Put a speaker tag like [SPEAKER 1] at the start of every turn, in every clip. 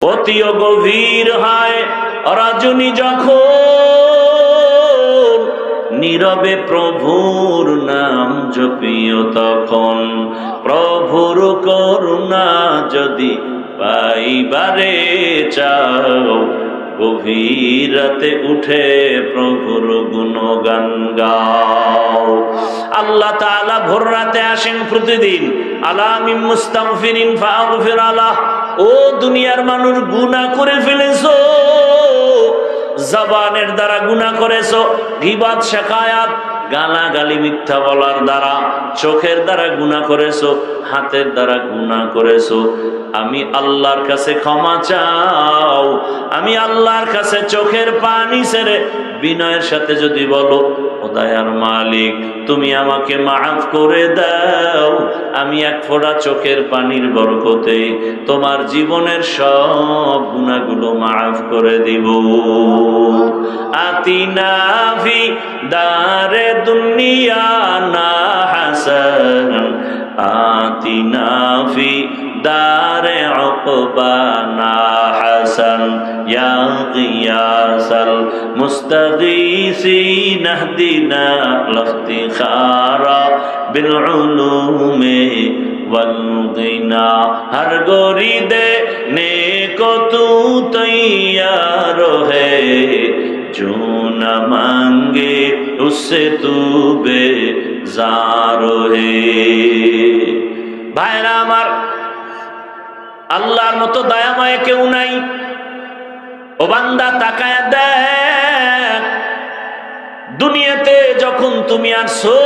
[SPEAKER 1] অতিও গভীর হয় রজনী যখন নীরবে প্রভুর নাম জপিও তখন। প্রভুর করুণা যদি পাইবারে চাও, গভীর রাতে উঠে প্রভুর গুণগান গাও। আল্লাহ তাআলা ভোর রাতে আসেন প্রতিদিন। আলা মিন মুস্তাগফিরিন ফাগফির আলাহ। ও দুনিয়ার মানুষ, গুনাহ করে ফেলেছো, জবানের দ্বারা গুনাহ করেছো, গীবত শিকায়াত গালাগালি মিথ্যা বলার দ্বারা, চোখের দ্বারা গুনাহ করেছো, হাতের দ্বারা গুনাহ করেছো। আমি আল্লাহর কাছে ক্ষমা চাও। আমি আল্লাহর কাছে চোখের পানি ছেড়ে বিনয়ের সাথে যদি বলো, ও দয়ার মালিক তুমি আমাকে মাফ করে দাও, আমি এক ফোঁটা চোখের পানির বরকতে তোমার জীবনের সব গুনাহগুলো মাফ করে দিব। আতিনা ফি দারে দুনিয়া না হাসান, আতিনা ফি দারে উকবানা হাসান, ইয়া গিয়াসাল মুস্তাগীসিন ইহদিনা লিফতিখারা বিল উলুমি ওয়াল গিনা। হর গোরি দেনে को तू तैयार है, जो न मांगे उससे तू बेजार है। ভাইরা আমার, আল্লাহর মতো দয়াময় কেউ নাই। ও বান্দা তাকায় দেখ, দুনিয়াতে যখন তুমি আসছো,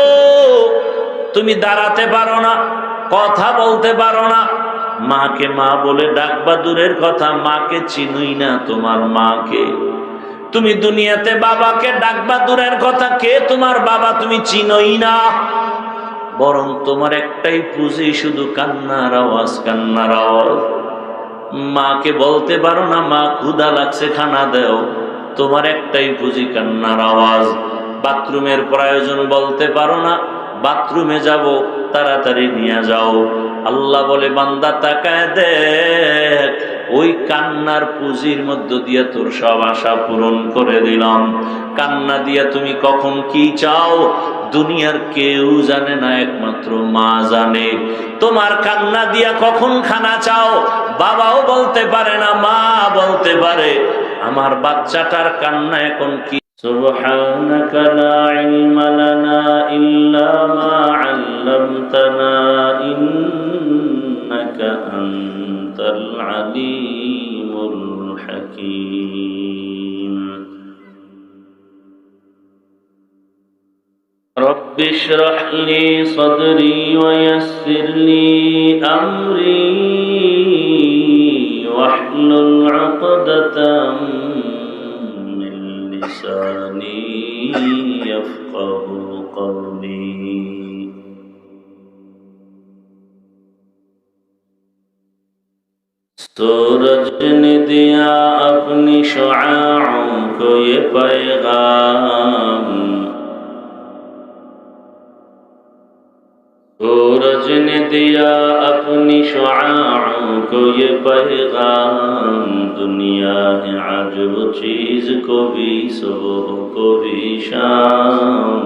[SPEAKER 1] তুমি দাঁড়াতে পারো না, কথা বলতে পারো না, মাকে মা বলে ডাকবা দূরের কথা, মাকে চিনুই না তোমার মাকে। তুমি দুনিয়াতে বাবাকে ডাকবা দূরের কথা, কে তোমার বাবা তুমি চিনোই না। বরং তোমার একটাই পুঁজি, শুধু কান্নার আওয়াজ, কান্নার আওয়াজ। মাকে বলতে পারো না মা ক্ষুধা লাগছে খানা দাও, তোমার একটাই পুঁজি, কান্নার আওয়াজ। বাথরুমের প্রয়োজন বলতে পারো না, বাথরুমে যাব তাড়াতাড়ি নিয়ে যাও। আল্লাহ বলে, বান্দা তাকায় দেখ, ওই কান্নার পুঁজির মধ্য দিয়ে তোর সব আশা পূরণ করে দিলাম। কান্না দিয়া তুমি কখন কি চাও দুনিয়ার কেউ জানে না, একমাত্র মা জানে। তোমার কান্না দিয়া কখন খানা চাও বাবাও বলতে পারে না, মা বলতে পারে। আমার বাচ্চাটার কান্না এখন কি। সুবহানাকা লা ইলমা লানা ইল্লা মা আল্লামতানা ইন্নাকা আনতাল আলিমুল হাকীম। রব্বি ইশরাহ লি সাদরি ওয়া ইয়াসসির লি আমরি ওয়াহলুল উকদাতাম লিসানি ইয়াফকাহু কওলি। सूरज ने दिया अपनी शुआओं को ये पैगाम, सूरज ने दिया अपनी शुआओं को ये पैगाम। दुनिया है अजब चीज, को भी सुबह को भी शाम।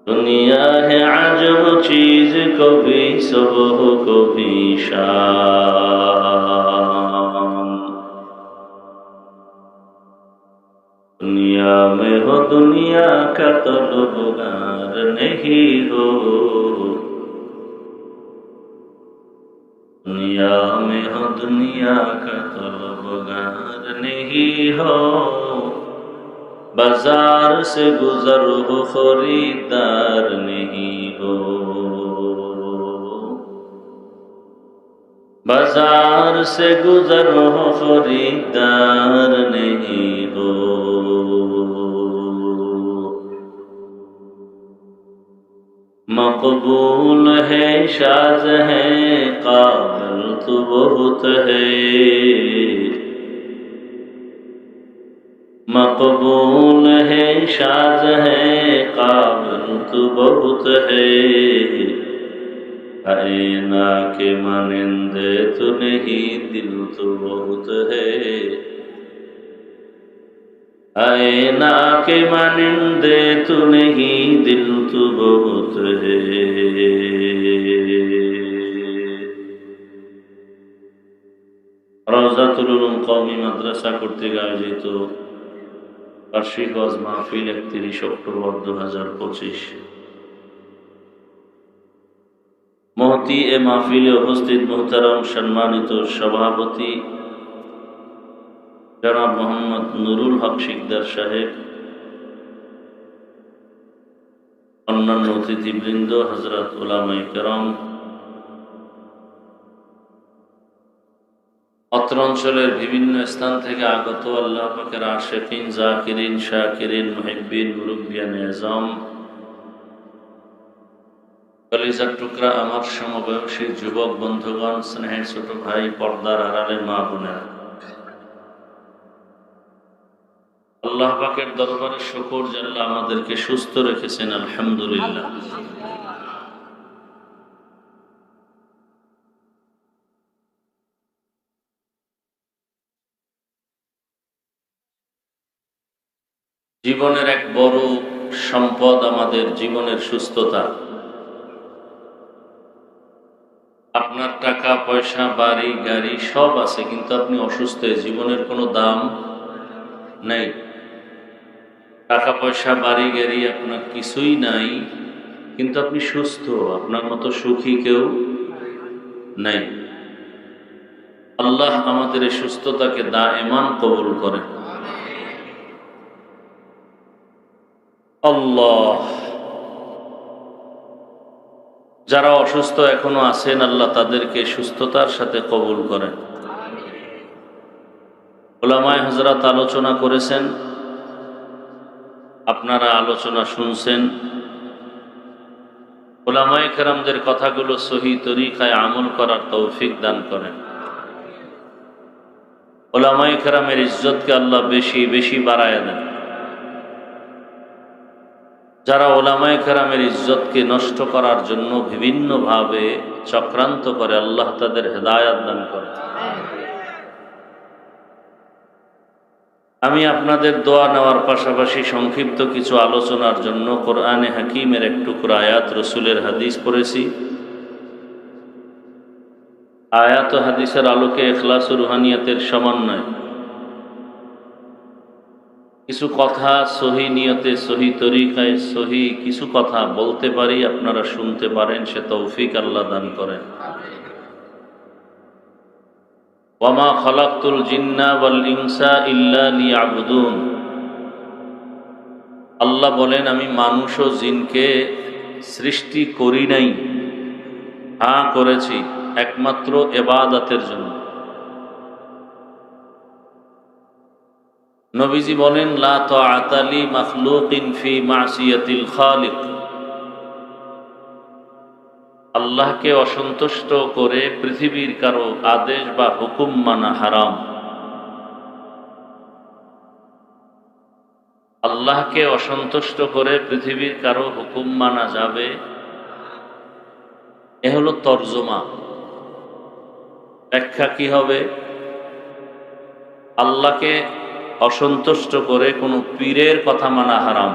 [SPEAKER 1] दुनिया है अजब चीज, को भी सुबह को भी शाम। दुनिया में हो दुनिया का तलबगार नहीं हो, दुनिया में हो दुनिया का तलबगार नहीं हो। बाजार से गुजर हो खरीदार नहीं हो, बाजार से गुजर हो खरीदार नहीं हो। मकबूल है शाज है काबिल तो बहुत है, मकबूल है शाज है काबिल तो बहुत है। आईना के मानिंदे तू नहीं दिल तो बहुत है आईना के मानिंदे तू नहीं दिल तो बहुत है রওজাতুল উলুম কওমি মাদ্রাসা কর্তৃক আয়োজিত বার্ষিক ওয়াজ মাহফিল 31 অক্টোবর 2025 মহতি এ মাহফিলে উপস্থিত মুহতারাম সম্মানিত সভাপতি জনাব মোহাম্মদ নুরুল হক শিকদার সাহেব, অন্যান্য অতিথিবৃন্দ, হযরত উলামায়ে কেরাম, অত্র অঞ্চলের বিভিন্ন স্থান থেকে আগত আল্লাহ পাকের আশিকিন, জাকিরিন, শাকিরিন, মুহিব্বিন, মুরব্বিয়ান আযম, কলিজার টুকরা আমার সমবয়সী যুবক বন্ধুগণ, স্নেহের ছোট ভাই, পর্দার আড়ালে মা বোনেরা, আল্লাহ পাকের দরবারে শুকর যে আল্লাহ আমাদেরকে সুস্থ রেখেছেন, আলহামদুলিল্লাহ। জীবনের এক বড় সম্পদ আমাদের জীবনের সুস্থতা। আপনার টাকা পয়সা, বাড়ি গাড়ি সব আছে, কিন্তু আপনি অসুস্থ, জীবনের কোনো দাম নাই। টাকা পয়সা, বাড়ি গাড়ি আপনার কিছুই নাই, কিন্তু আপনি সুস্থ, আপনার মতো সুখী কেউ নাই। আল্লাহ আমাদের এই সুস্থতাকে দায়েমান কবুল করেন। আল্লাহ, যারা অসুস্থ এখনো আছেন, আল্লাহ তাদেরকে সুস্থতার সাথে কবুল করেন। উলামায়ে হযরত আলোচনা করেছেন, আপনারা আলোচনা শুনছেন। উলামায়ে কেরামদের কথাগুলো সহি তরিকায় আমল করার তৌফিক দান করেন। উলামায়ে কেরামের ইজ্জতকে আল্লাহ বেশি বেশি বাড়ায় দেন। যারা উলামায়ে কেরামের ইজ্জতকে নষ্ট করার জন্য বিভিন্নভাবে চক্রান্ত করে, আল্লাহ তাদের হেদায়েত দান করে। আমি আপনাদের দোয়া নেওয়ার পাশাপাশি সংক্ষিপ্ত কিছু আলোচনার জন্য কোরআনে হাকিমের এক টুকরা আয়াত, রসুলের হাদিস পড়েছি। আয়াত ও হাদিসের আলোকে ইখলাস ও রুহানিয়াতের সমন্বয় কিছু কথা সহি নিয়তে, সহি তরিকায়, সহি কিছু কথা বলতে পারি, আপনারা শুনতে পারেন, সে তৌফিক আল্লাহ দান করেন। ওয়ামা খালাকতুল জিন্না ওয়াল ইনসা ইল্লা লিয়াবুদুন। আল্লাহ বলেন, আমি মানুষ ও জিনকে সৃষ্টি করি নাই, হ্যাঁ করেছি একমাত্র ইবাদতের জন্য। নবীজি বলেন, লা তাআতা লি মাখলুকিন ফি মাসিয়াতিল খালিক। আল্লাহকে অসন্তুষ্ট করে পৃথিবীর কারো আদেশ বা হুকুম মানা হারাম। আল্লাহকে অসন্তুষ্ট করে পৃথিবীর কারো হুকুম মানা যাবে, এ হলো তর্জমা। ব্যাখ্যা কি হবে? আল্লাহকে অসন্তুষ্ট করে কোনো পীরের কথা মানা হারাম।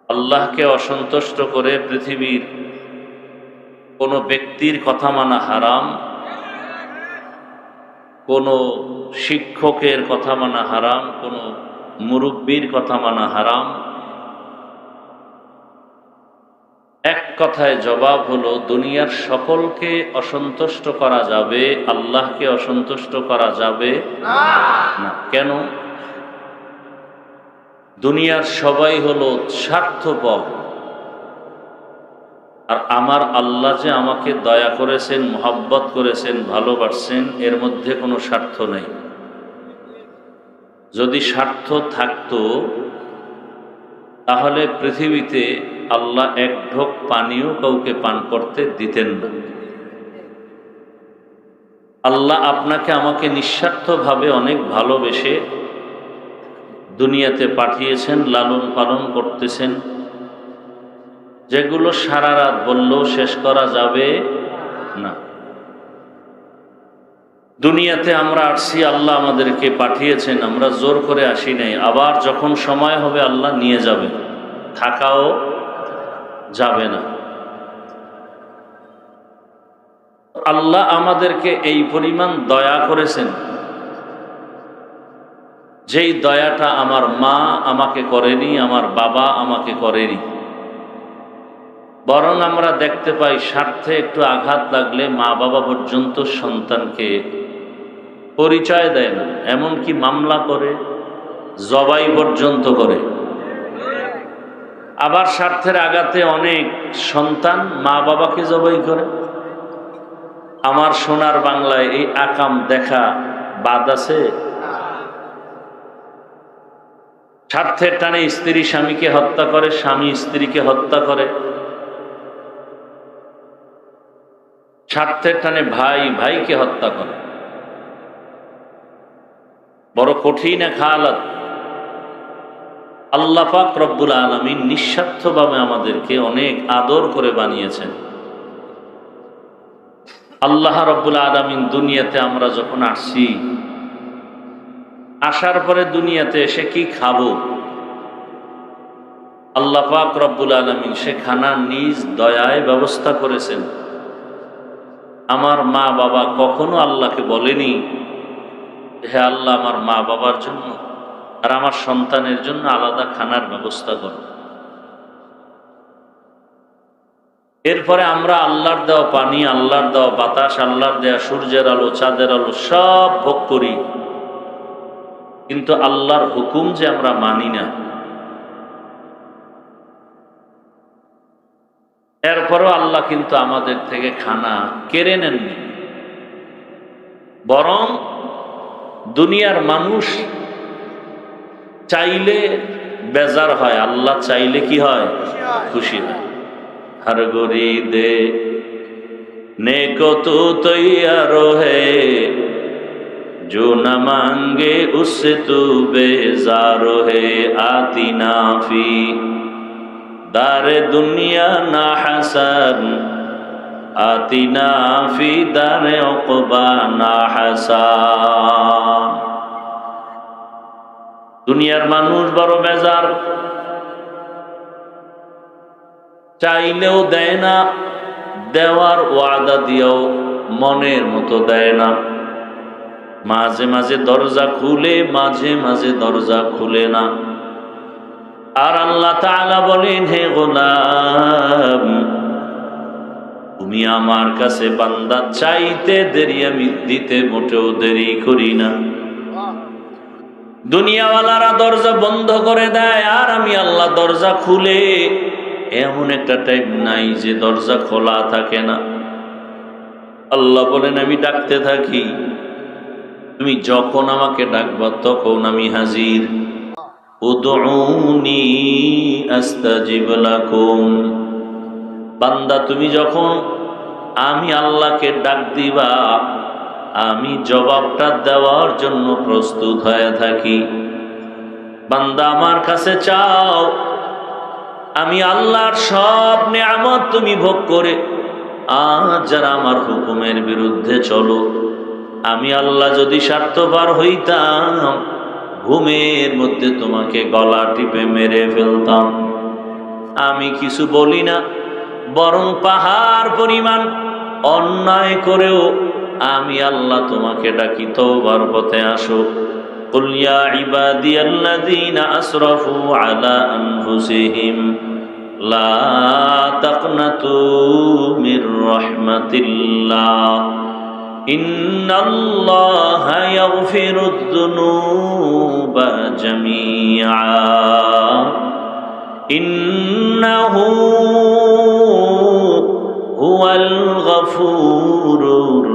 [SPEAKER 1] আল্লাহকে অসন্তুষ্ট করে পৃথিবীর কোনো ব্যক্তির কথা মানা হারাম, কোনো শিক্ষকের কথা মানা হারাম, কোনো মুরব্বীর কথা মানা হারাম। এক কথায় জবাব হলো, দুনিয়ার সকলকে অসন্তুষ্ট করা যাবে, আল্লাহকে অসন্তুষ্ট করা যাবে না। কেন? দুনিয়ার সবাই হলো স্বার্থপর, আর আমার আল্লাহ যে আমাকে দয়া করেছেন, মহব্বত করেছেন, ভালোবাসছেন, এর মধ্যে কোনো স্বার্থ নেই। যদি স্বার্থ থাকতো তাহলে পৃথিবীতে আল্লাহ এক ঢোক পানিও কাউকে পান করতে দিতেন না। আল্লাহ আপনাকে আমাকে নিঃস্বার্থভাবে অনেক ভালোবেসে দুনিয়াতে পাঠিয়েছেন, লালন পালন করতেছেন, যেগুলো সারা রাত বললেও শেষ করা যাবে না। দুনিয়াতে আমরা আসছি, আল্লাহ আমাদেরকে পাঠিয়েছেন, আমরা জোর করে আসি নাই। আবার যখন সময় হবে আল্লাহ নিয়ে যাবে, থাকাও যাবে না। আল্লাহ আমাদেরকে এই পরিমাণ দয়া করেছেন, যেই দয়াটা আমার মা আমাকে করেনি, আমার বাবা আমাকে করেনি। বরং আমরা দেখতে পাই স্বার্থে একটু আঘাত লাগলে মা বাবা পর্যন্ত সন্তানকে পরিচয় দেয় না, এমনকি মামলা করে, জবাই পর্যন্ত করে। আবার স্বার্থের আঘাতে অনেক সন্তান মা বাবাকে জবাই করে। আমার সোনার বাংলায় এই আকাম দেখা বাদ আছে? স্বার্থের টানে স্ত্রী স্বামীকে হত্যা করে, স্বামী স্ত্রীকে হত্যা করে। স্বার্থের টানে ভাই ভাইকে হত্যা করে। বড় কঠিন এক হালাত। আল্লাহ পাক রব্বুল আলামিন নিঃস্বার্থভাবে আমাদেরকে অনেক আদর করে বানিয়েছেন। আল্লাহ রব্বুল আলামিন দুনিয়াতে আমরা যখন আসছি, আসার পরে দুনিয়াতে এসে কি খাবো, আল্লাহ পাক রব্বুল আলামিন সে খানা নিজ দয়ায় ব্যবস্থা করেছেন। আমার মা বাবা কখনো আল্লাহকে বলেনি, হে আল্লাহ আমার মা বাবার জন্য আর আমার সন্তানের জন্য আলাদা খানার ব্যবস্থা করো। এরপরে আমরা আল্লাহর দেওয়া পানি, আল্লাহর দেওয়া বাতাস, আল্লাহর দেওয়া সূর্যের আলো, চাঁদের আলো সব ভোগ করি, কিন্তু আল্লাহর হুকুম যে আমরা মানি না। এরপরও আল্লাহ কিন্তু আমাদের থেকে খানা কেড়ে নেননি, বরং দুনিয়ার মানুষ চাইলে বেজার হয়, আল্লাহ চাইলে কি হয়? খুশি হয়। हर गोरी दे नेको तू तैयार है, जो न मांगे उससे तू बेजार है। आती नाफी दारे दुनिया ना हसन, आती नाफी दारे उक़बा ना हसन। दुनियार मानुष बड़ो बेजार, চাইলেও দেয় না, দেওয়ার ওয়াদা দিয়েও মনের মতো দেয় না। মাঝে মাঝে দরজা খুলে, মাঝে মাঝে দরজা খুলে না। আর আল্লাহ তাআলা বলেন, হে গোলাম, তুমি আমার কাছে বান্দা চাইতে দেরি, আমি দিতে মোটেও দেরি করি না। দুনিয়াওয়ালারা দরজা বন্ধ করে দেয়, আর আমি আল্লাহ দরজা খুলে, এমন একটা টাইম নাই যে দরজা খোলা থাকে না। আল্লাহ বলেন, আমি ডাকতে থাকি, তুমি যখন আমাকে ডাকবা তখন আমি হাজির। উদউনি আস্তাজিব লাকুম। বান্দা তুমি যখন আমি আল্লাহকে ডাক দিবা, আমি জবাবটা দেওয়ার জন্য প্রস্তুত হয়ে থাকি। বান্দা আমার কাছে চাও, আমি আল্লাহর সব নিয়ামত তুমি ভোগ করে আজ যারা আমার হুকুমের বিরুদ্ধে চলো, আমি আল্লাহ যদি স্বার্থপর হইতাম, ঘুমের মধ্যে তোমাকে গলা টিপে মেরে ফেলতাম। আমি কিছু বলি না, বরং পাহাড় পরিমাণ অন্যায় করেও আমি আল্লাহ তোমাকে ডাকি, তওবার পথে আসো। কুল ইয়া ইবাদিয়াল্লাযীনা আসরাফু আলা আনফুসিহিম লা তাকনাতু মির রাহমাতিল্লাহ, ইন্নাল্লাহা ইয়াগফিরুদ যুনুবা জামিআ, ইন্নাহু হুয়াল গফুরুর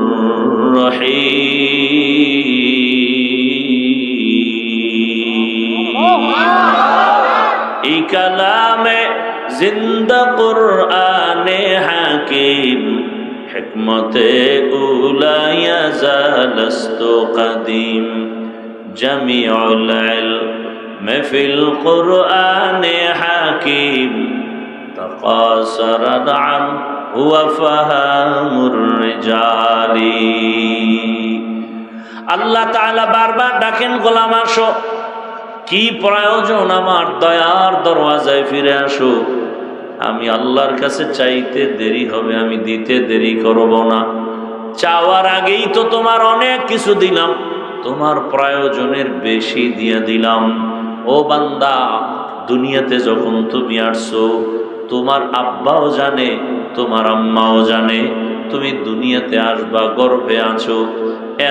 [SPEAKER 1] রহিম। এই কালামে জিন্দা কুরআনে হাকিম, হিকমতে উলায়া জালাস্তু কদিম, জামিউল ইলম ফিল কুরআনে হাকিম, قاصرا عن هو فهم الرجال আল্লাহ তাআলা বারবার ডাকেন, গোলাম আসো, কি প্রয়োজন আমার দয়ার দরওয়াজায় ফিরে আসো। আমি আল্লাহর কাছে চাইতে দেরি হবে, আমি দিতে দেরি করব না। চাওয়ার আগেই তো তোমার অনেক কিছু দিলাম, তোমার প্রয়োজনের বেশি দিয়ে দিলাম। ও বান্দা, দুনিয়াতে যখন তুমি আসছো, তোমার আব্বাও জানে, তোমার আম্মাও জানে তুমি দুনিয়াতে আসবা, গর্ভে আছো।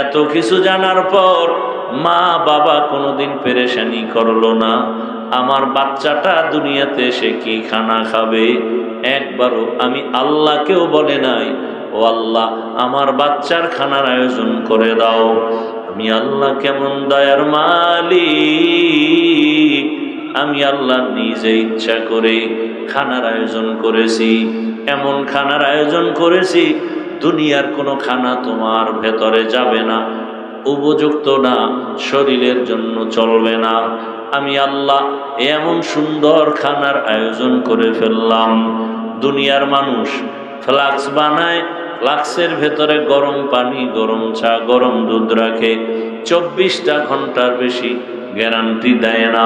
[SPEAKER 1] এত কিছু জানার পর মা বাবা কোনোদিন পেরেশানি করলো না, আমার বাচ্চাটা দুনিয়াতে এসে কি খানা খাবে। একবারও আমি আল্লাহকেও বলে নাই, ও আল্লাহ আমার বাচ্চার খানার আয়োজন করে দাও। আমি আল্লাহ কেমন দয়ার মালিক, আমি আল্লাহ নিজে ইচ্ছা করে খানার আয়োজন করেছি। এমন খানার আয়োজন করেছি, দুনিয়ার কোনো খানা তোমার ভেতরে যাবে না, উপযুক্ত না, শরীরের জন্য চলবে না। আমি আল্লাহ এমন সুন্দর খানার আয়োজন করে ফেললাম। দুনিয়ার মানুষ ফ্লাক্স বানায়, ফ্লাক্সের ভেতরে গরম পানি, গরম চা, গরম দুধ রাখে, 24টা ঘন্টার বেশি গ্যারান্টি দেয় না।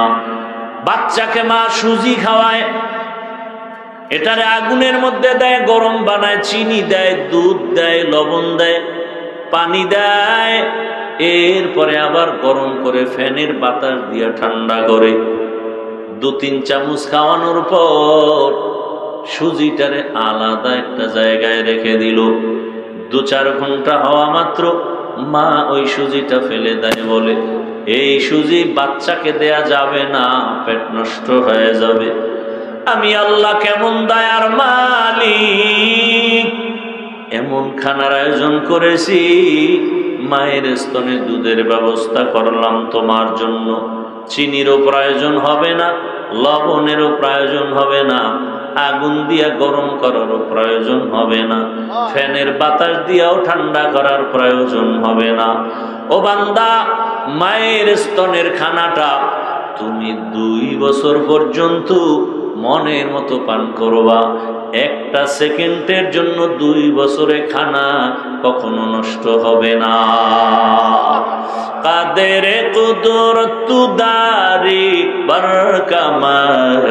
[SPEAKER 1] বাচ্চাকে মা সুজি খাওয়ায়, এটারে আগুনের মধ্যে দেয়, গরম বানায়, চিনি দেয়, দুধ দেয়, লবণ দেয়, পানি দেয়, এরপরে আবার গরম করে ফ্যানের বাতাস দিয়ে ঠান্ডা করে। 2-3 চামচ খাওয়ানোর পর সুজিটারে আলাদা একটা জায়গায় রেখে দিল। 2-4 ঘন্টা হওয়া মাত্র মা ওই সুজিটা ফেলে দেয়, বলে এই সুজি বাচ্চাকে দেয়া যাবে না, পেট নষ্ট হয়ে যাবে। আমি আল্লাহ কেমন দয়ার মালিক, এমন খানার আয়োজন করেছি, মায়ের স্তনে দুধের ব্যবস্থা করলাম তোমার জন্য। চিনিরও প্রয়োজন হবে না, লবণেরও প্রয়োজন হবে না, আগুন দিয়া গরম করারও প্রয়োজন হবে না, ফ্যানের বাতাস দিয়াও ঠান্ডা করার প্রয়োজন হবে না। ও বান্দা, মায়ের স্তনের খানাটা তুমি 2 বছর পর্যন্ত মনের মতো পান করবা। একটা সেকেন্ডের জন্য 2 বছরে খানা কখনো নষ্ট হবে না। কাদের কুদরত দারি বরকামাল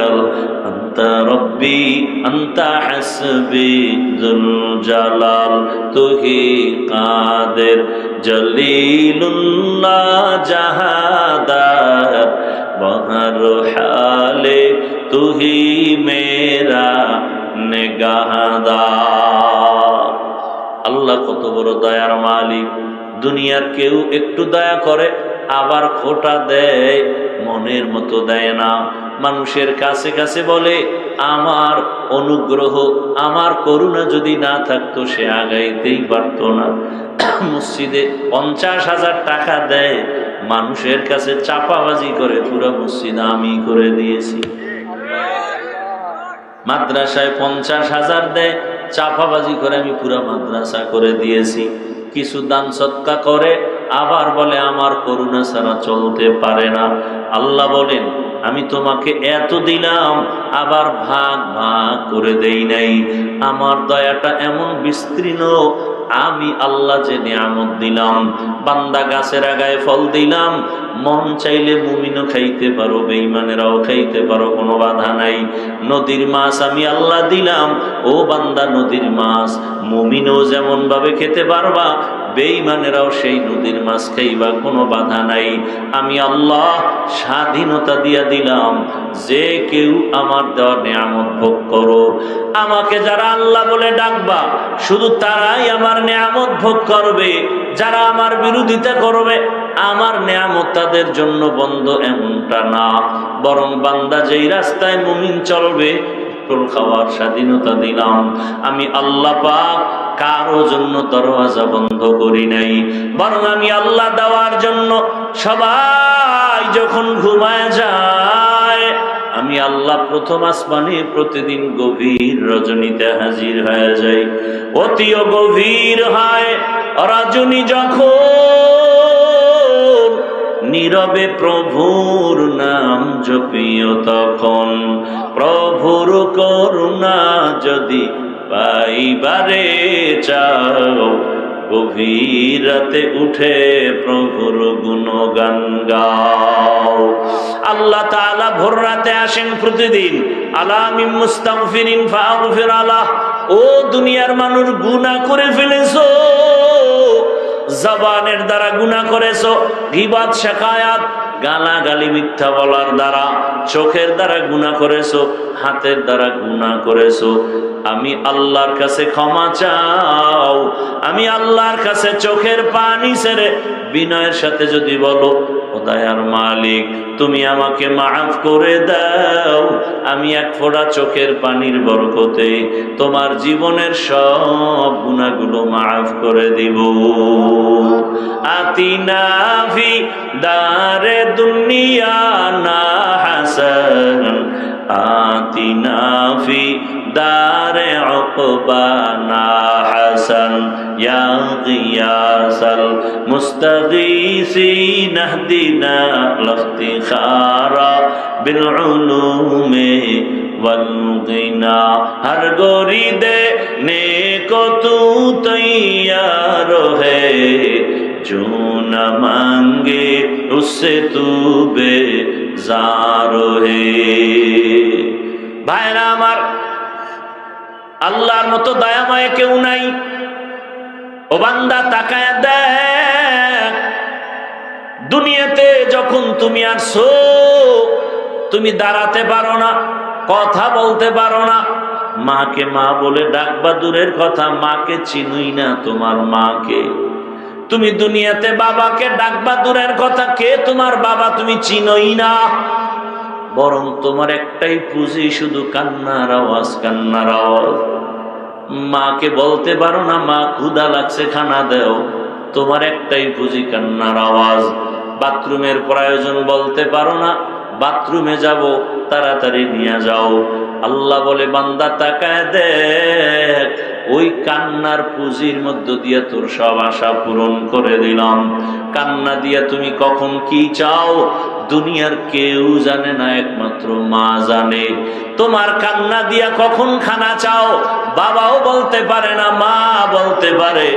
[SPEAKER 1] আনতা রব্বি আনতা হাসবি যুল জালাল তুহি কাদের জলিলুল্লাহ জাহাদার বহর হালে তুহি মেরা নেগাহদার। আল্লাহ কত বড় দয়ার মালিক। দুনিয়ার কেউ একটু দয়া করে আবার খোটা দেয়, মনের মতো দেয় না। মানুষের কাছে কাছে বলে আমার অনুগ্রহ, আমার করুণা যদি না থাকতো সে আগাইতেই পারতো না। মসজিদে 50,000 টাকা দেয়, মানুষের কাছে চাপাবাজি করে পুরো মসজিদ আমি করে দিয়েছি। মাদ্রাসায় 50,000 দেয়, চাপাবাজি করে আমি পুরা মাদ্রাসা করে দিয়েছি। কিছু দান সৎকা করে আবার বলে আমার করুণা ছাড়া চলতে পারে না। আল্লাহ বলেন আমি তোমাকে এত দিলাম, আবার ভাগ ভাগ করে দেই নাই। আমার দয়াটা এমন বিস্তীর্ণ, আমি আল্লাহ যে নিয়ামত দিলাম, বান্দা গাছের আগায় ফল দিলাম, মন চাইলে মুমিনও খাইতে পারো, বেঈমানেরাও খাইতে পারো, কোনো বাধা নাই। নদীর মাছ আমি আল্লাহ দিলাম, ও বান্দা নদীর মাছ মুমিনও যেমন ভাবে খেতে পারবা, বেঈমানেরাও সেই নদীর মাছ খাইবা, কোনো বাধা নাই। আমি আল্লাহ স্বাধীনতা দিয়া দিলাম, যে কেউ আমার দেওয়া নিয়ামত ভোগ করো। আমাকে যারা আল্লাহ বলে ডাকবা শুধু তারাই আমার নিয়ামত ভোগ করবে, যারা আমার বিরোধিতা করবে আমার নিয়ামত তাদের জন্য বন্ধ এমনটা না, বরং বান্দা যেই রাস্তায় মুমিন চলবে খাওয়ার স্বাধীনতা দিলাম। আমি আল্লাহ পাক কারো জন্য দরওয়াজা বন্ধ করি নাই, বরং আমি আল্লাহ দেওয়ার জন্য সবাই যখন ঘুমায় যায় আমি আল্লাহ প্রথম আসমানে প্রতিদিন গভীর রজনীতে হাজির হয়ে যাই। অতিও গভীর হয় রজনী যখন, নীরবে প্রভুর নাম জপিও তখন। প্রভুর করুণা যদি পাইবারে চাও, গভীর রাতে উঠে প্রভুর গুণগান গাও। আল্লাহ তাআলা ভোর রাতে আসেন প্রতিদিন। আলামিন মুস্তাগফিরিন ফাগফির আলাহ। ও দুনিয়ার মানুষ, গুনাহ করে ফেলেছো, জবানের দ্বারা গুনাহ করেছো, গীবত শিকায়াত গালাগালি মিথ্যা বলার দ্বারা, চোখের দ্বারা গুনাহ করেছো, হাতের দ্বারা গুনাহ করেছো। আমি আল্লাহর কাছে ক্ষমা চাও। আমি আল্লাহর কাছে চোখের পানি ছেড়ে বিনয়ের সাথে যদি বলো, ও দয়ার মালিক তুমি আমাকে মাফ করে দাও, আমি এক ফোঁটা চোখের পানির বরকতে তোমার জীবনের সব গুনাহগুলো মাফ করে দিব। আতিনা ফি দারে দুনিয়া না হাসান, আতিনা ফি দারে উকবানা হাসান, ইয়া গিয়াসাল মুস্তাগীসিন ইহদিনা লাখতিখারা বিল উলুমি ওয়াল গিনা। হর গোরি দেনে কো তু তৈয়ার হে, जो न मांगे उससे तू बेजार है। ভাইরা আমার, আল্লাহর মতো দয়াময় কেউ নাই। ও বান্দা তাকায় দেখ, দুনিয়াতে যখন তুমি আসছো, তুমি দাঁড়াতে পারো না, কথা বলতে পারো না, মাকে মা বলে ডাকবা দূরের কথা, মাকে চিনুই না তোমার মাকে। তুমি দুনিয়াতে বাবাকে ডাকবা দূরের কথা, কে তোমার বাবা তুমি চিনোই না। বরং তোমার একটাই পুঁজি, শুধু কান্নার আওয়াজ, কান্নার আওয়াজ। মাকে বলতে পারো না, মা ক্ষুধা লাগছে খানা দেও, তোমার একটাই পুঁজি, কান্নার আওয়াজ। বাথরুমের প্রয়োজন বলতে পারো না, বাথরুমে যাব তাড়াতাড়ি নিয়ে যাও। আল্লাহ বলে, বান্দা তাকায় দেখ, ওই কান্নার পুঁজির মধ্য দিয়ে তোর সব আশা পূরণ করে দিলাম। কান্না দিয়া তুমি কখন কি চাও দুনিয়ার কেউ জানে না, একমাত্র মা জানে। তোমার কান্না দিয়া কখন খানা চাও বাবাও বলতে পারে না, মা বলতে পারে।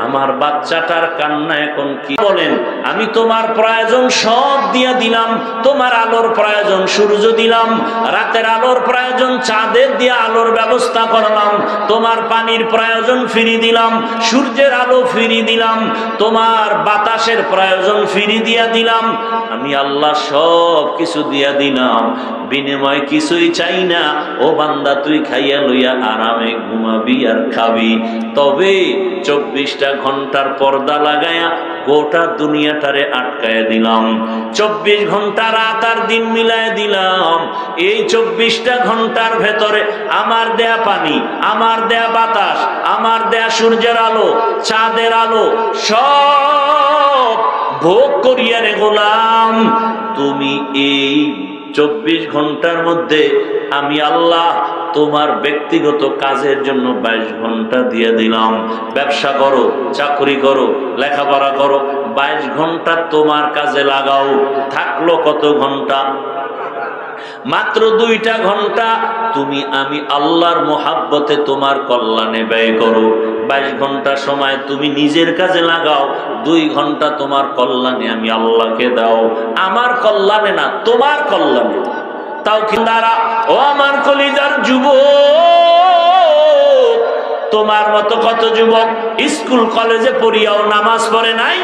[SPEAKER 1] আমার বাচ্চাটার কান্না এখন কি বলেন, আমি তোমার প্রয়োজন সব দিয়া দিলাম। তোমার আলোর প্রয়োজন সূর্য দিলাম, রাতের আলোর প্রয়োজন চাঁদের দিয়ে আলোর ব্যবস্থা করলাম। তোমার পানির প্রয়োজন ফিরি দিলাম, সূর্যের আলো ফিরি দিলাম। তোমার বাতাসের প্রয়োজন ফিরি দিয়া দিলাম। আমি আল্লাহ সব কিছু দিয়া দিলাম, বিনিময় কিছুই চাই না। ও বান্দা, তুই খাইয়া লইয়া আরামে ঘুমাবি আর খাবি। তবে 24টা ঘন্টার পর্দা লাগায়া গোটা দুনিয়াটারে আটকায় দিলাম। 24 ঘন্টা রাত আর দিন মিলায় দিলাম। এই 24টা ঘন্টার ভেতরে আমার দেয়া পানি, আমার দেয়া বাতাস, আমার দেয়া সূর্যের আলো, চাঁদের আলো সব ভোগ করিয়া রে গোলাম। তুমি এই 24 ঘন্টার মধ্যে আমি আল্লাহ তোমার ব্যক্তিগত কাজের জন্য 22 ঘন্টা দিয়ে দিলাম। ব্যবসা করো, চাকরি করো, লেখাপড়া করো, 22 ঘন্টা তোমার কাজে লাগাও। থাকলো কত ঘন্টা? মাত্র 2টা ঘন্টা তুমি আমি আল্লাহর মোহাব্বতে তোমার কল্যাণে ব্যয় করো। 22 ঘন্টা সময় তুমি নিজের কাজে লাগাও, 2 ঘন্টা তোমার কল্যাণে আমি আল্লাহকে দাও। আমার কল্যাণে না, তোমার কল্যাণে। তাও কি দ্বারা, ও আমার কলিজার যুবক, তোমার মতো কত যুবক স্কুল কলেজে পড়িয়াও নামাজ পড়ে নাই?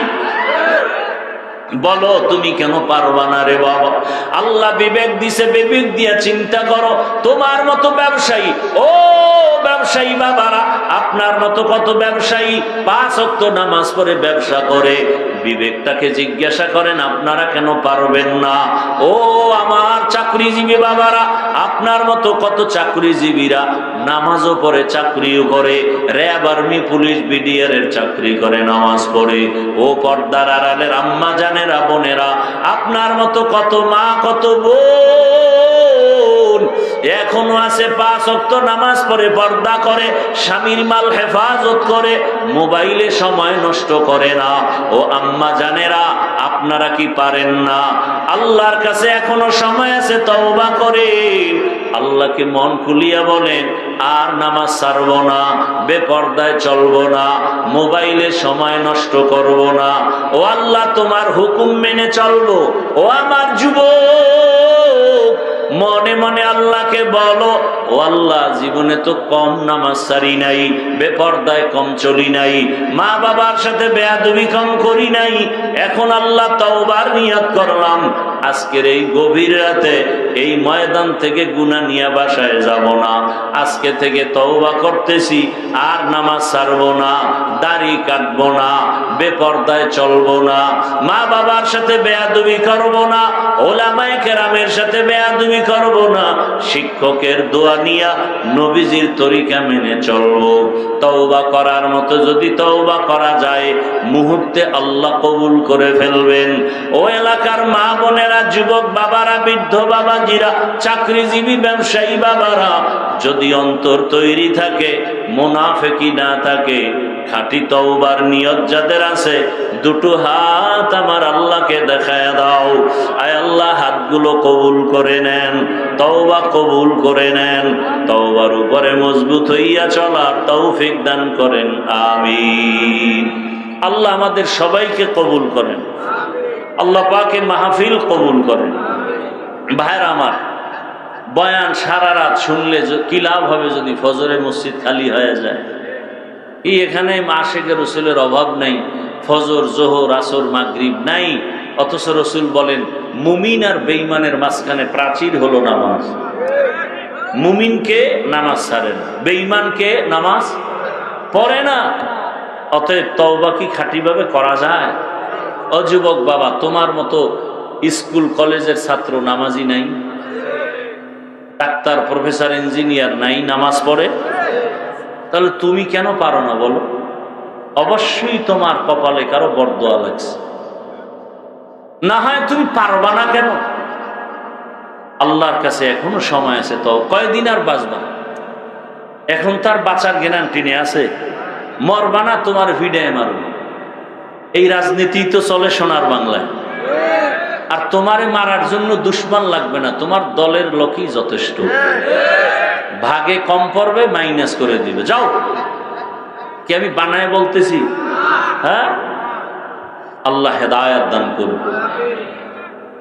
[SPEAKER 1] বলো তুমি কেন পারবা না রে বাবা? আল্লাহ বিবেক দিছে, বিবেক দিয়া চিন্তা করো। তোমার মতো ব্যবসায়ী, ও ব্যবসায়ী বাবারা, আপনার মতো কত ব্যবসায়ী 5 ওয়াক্ত নামাজ পড়ে ব্যবসা করে। বিবেকটাকে জিজ্ঞাসা করেন, আপনারা কেন পারবেন না? ও আমার চাকরিজীবী বাবারা, আপনার মতো কত চাকরিজীবীরা নামাজও পড়ে, চাকরিও করে, র্যাব, আর্মি, পুলিশ, বিডিআর এর চাকরি করে, নামাজ পড়ে। ও পর্দার আড়ালের আম্মা জানেরা, বোনেরা, আপনার মতো কত মা, কত বোন এখনো আছে 5 ওয়াক্ত নামাজ পড়ে, পর্দা করে, স্বামীর মাল হেফাজত করে, মোবাইলে সময় নষ্ট করে না। ও আম্মা জানেরা, আপনারা কি পারেন না? আল্লাহর কাছে এখনো সময় আছে, তওবা করেন, আল্লাহকে মন খুলিয়া বলেন আর নামাজ ছাড়বো না, বেপর্দায় চলবো না, মোবাইলে সময় নষ্ট করব না। ও আল্লাহ, তোমার হুকুম মেনে চলবো। ও আমার যুবক, মনে মনে আল্লাহকে বলো, ও আল্লাহ, জীবনে তো কম নামাজ ছাড়ি নাই, বেপর্দায় কম চলি নাই, মা বাবার সাথে বেয়াদবি কম করি নাই। এখন আল্লাহ তওবার নিয়ত করলাম, আজকের এই গভীর রাতে এই ময়দান থেকে গুনাহ নিয়ে বাসায় যাব না। আজকে থেকে তওবা করতেছি, আর নামাজ ছাড়বো না, দাড়ি কাটবো না, বেপর্দায় চলবো না, মা বাবার সাথে বেয়াদবি করব না, ওলামায়ে কেরামের সাথে বেয়াদবি করব না, শিক্ষকের দোয়া নিয়া নবীজির তরিকা মেনে চলবো। তওবা করার মতো যদি তওবা করা যায়, মুহূর্তে আল্লাহ কবুল করে ফেলবেন। ও এলাকার মা বোনেরা, যুবক বাবারা, বৃদ্ধ বাবাজিরা, চাকরিজীবী ব্যবসায়ী বাবারা, যদি অন্তর তৈরি থাকে, মুনাফিকি না থাকে, খাঁটি তওবার নিয়ত যাদের আছে, দুটো হাত আমার আল্লাহকে দেখায় দাও। আয় আল্লাহ, হাতগুলো কবুল করে নেন, তওবা কবুল করে নেন, তওবার উপরে মজবুত হইয়া চলার তৌফিক দান করেন, আমিন। আল্লাহ আমাদের সবাইকে কবুল করেন, আল্লাহ পাকে মাহফিল কবুল করেন। ভাইরা আমার, বয়ান সারা রাত শুনলে কি লাভ হবে যদি ফজরে মসজিদ খালি হয়ে যায়? এখানে আশিকের রসুলের অভাব নাই, ফজর, জোহর, আসর, মাগরিব নাই, অথচ রসুল বলেন মুমিন আর বেঈমানের মাঝখানে প্রাচীর হলো নামাজ। মুমিনকে নামাজ ছাড়ে না, বেঈমানকে নামাজ পড়ে না। অতএব তওবা কি খাঁটিভাবে করা যায়? ও যুবক বাবা, তোমার মতো স্কুল কলেজের ছাত্র নামাজি নাই, ডাক্তার, প্রফেসর, ইঞ্জিনিয়ার নাই, নামাজ পড়ে? তাহলে তুমি কেন পারো না বলো? অবশ্যই তোমার কপালে কারো বরদোয়া লাগছে, না হয় তুমি পারবা না কেন? আল্লাহর কাছে এখনো সময় আছে, তো কয়দিন আর বাঁচবা? এখন তার বাঁচার গ্যারান্টি নেই আছে? মরবা না, তোমার ভিড়ে মারবে। এই রাজনীতি তো চলে সোনার বাংলায়। আর তোমারে মারার জন্য দুশ্মন লাগবে না, তোমার দলের লোকই যথেষ্ট। ভাগে কম পড়বে, মাইনাস করে দিবে, যাও। কি আমি বানায় বলতেছি? হ্যাঁ, আল্লাহ হেদায়েত দান করুন,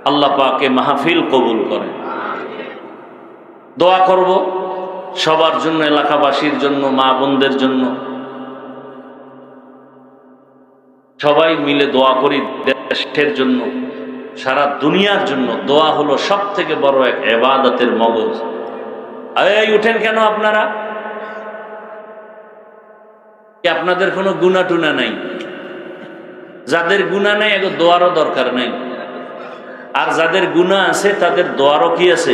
[SPEAKER 1] আল্লাহ পাকে মাহফিল কবুল করেন। দোয়া করব সবার জন্য, এলাকাবাসীর জন্য, মা বোনদের জন্য, সবাই মিলে দোয়া করি দেশের জন্য, সারা দুনিয়ার জন্য। দোয়া হলো সব থেকে বড় এক ইবাদতের মগজ। এই উঠেন কেন আপনারা? আপনাদের কোনো গুনাহ টুনা নাই? যাদের গুনাহ নাই, এগো দোয়ারও দরকার নাই। আর যাদের গুনাহ আছে, তাদের দোয়ারও কি আছে?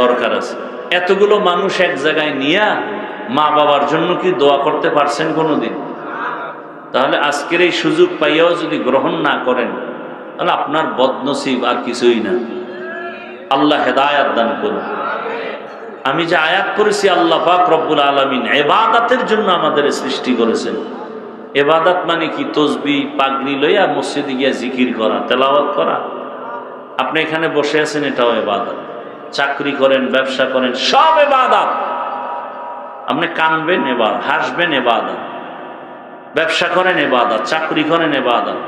[SPEAKER 1] দরকার আছে। এতগুলো মানুষ এক জায়গায় নিয়া মা বাবার জন্য কি দোয়া করতে পারছেন কোনোদিন? তাহলে আজকের এই সুযোগ পাইয়াও যদি গ্রহণ না করেন, তাহলে আপনার বদনসিব, আর কিছুই না। আল্লাহ হেদায়েত দান করুন। আমি যে আয়াত করেছি, আল্লাহ পাক রব্বুল আলামিন ইবাদতের জন্য আমাদের সৃষ্টি করেছেন। ইবাদত মানে কি? তসবিহ, পাগড়ি লইয়া মসজিদে গিয়া জিকির করা, তেলাওয়াত করা। আপনি এখানে বসে আছেন, এটাও ইবাদত। চাকরি করেন, ব্যবসা করেন, সব ইবাদত। আপনি কানবেন ইবাদত, হাসবেন ইবাদত, ব্যবসা করেন ইবাদত, চাকরি করেন ইবাদত।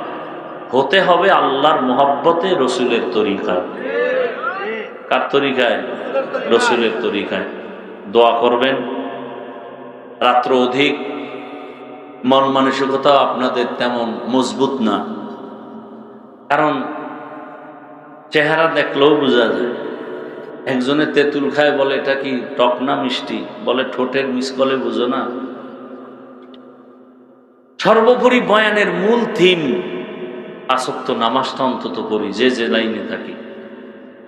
[SPEAKER 1] হতে হবে আল্লাহর মুহাব্বতে, রসুলের তরিকায়। কার তরিকায়? রসুলের তরিকায়। দোয়া করবেন। রাত্র অধিক মন মানসিকতা আপনাদের তেমন মজবুত না, কারণ চেহারা দেখলেও বোঝা যায়। একজনে তেঁতুল খায়, বলে এটা কি টক না মিষ্টি? বলে ঠোঁটের মিসকলে বুঝো না। সর্বোপরি বয়ানের মূল থিম, আসক্ত নামাজটা অন্তত পড়ি, যে লাইনে থাকি।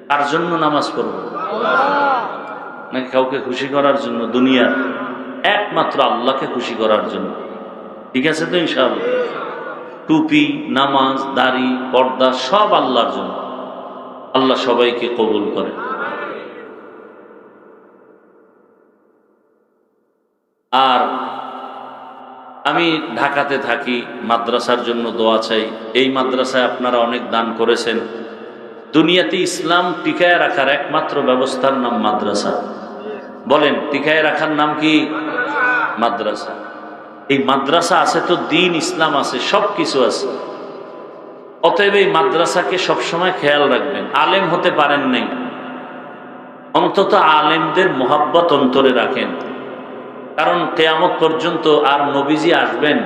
[SPEAKER 1] কার জন্য নামাজ পড়ব? নাকি কাউকে খুশি করার জন্য? দুনিয়ার? একমাত্র আল্লাহকে খুশি করার জন্য। ঠিক আছে তো ইনশাআল্লাহ? টুপি, নামাজ, দাড়ি, পর্দা সব আল্লাহর জন্য। আল্লাহ সবাইকে কবুল করে। আমি ঢাকাতে থাকি, মাদ্রাসার জন্য দোয়া চাই। এই মাদ্রাসায় আপনারা অনেক দান করেছেন। দুনিয়াতে ইসলাম টিকায় রাখার একমাত্র ব্যবস্থার নাম মাদ্রাসা। বলেন, টিকায় রাখার নাম কি? মাদ্রাসা। এই মাদ্রাসা আছে তো দিন ইসলাম আছে, সব কিছু আছে। অতএব এই মাদ্রাসাকে সবসময় খেয়াল রাখবেন। আলেম হতে পারেন নাই, অন্তত আলেমদের মোহাব্বত অন্তরে রাখেন। কারণ কিয়ামত পর্যন্ত আর নবীজি আসবেন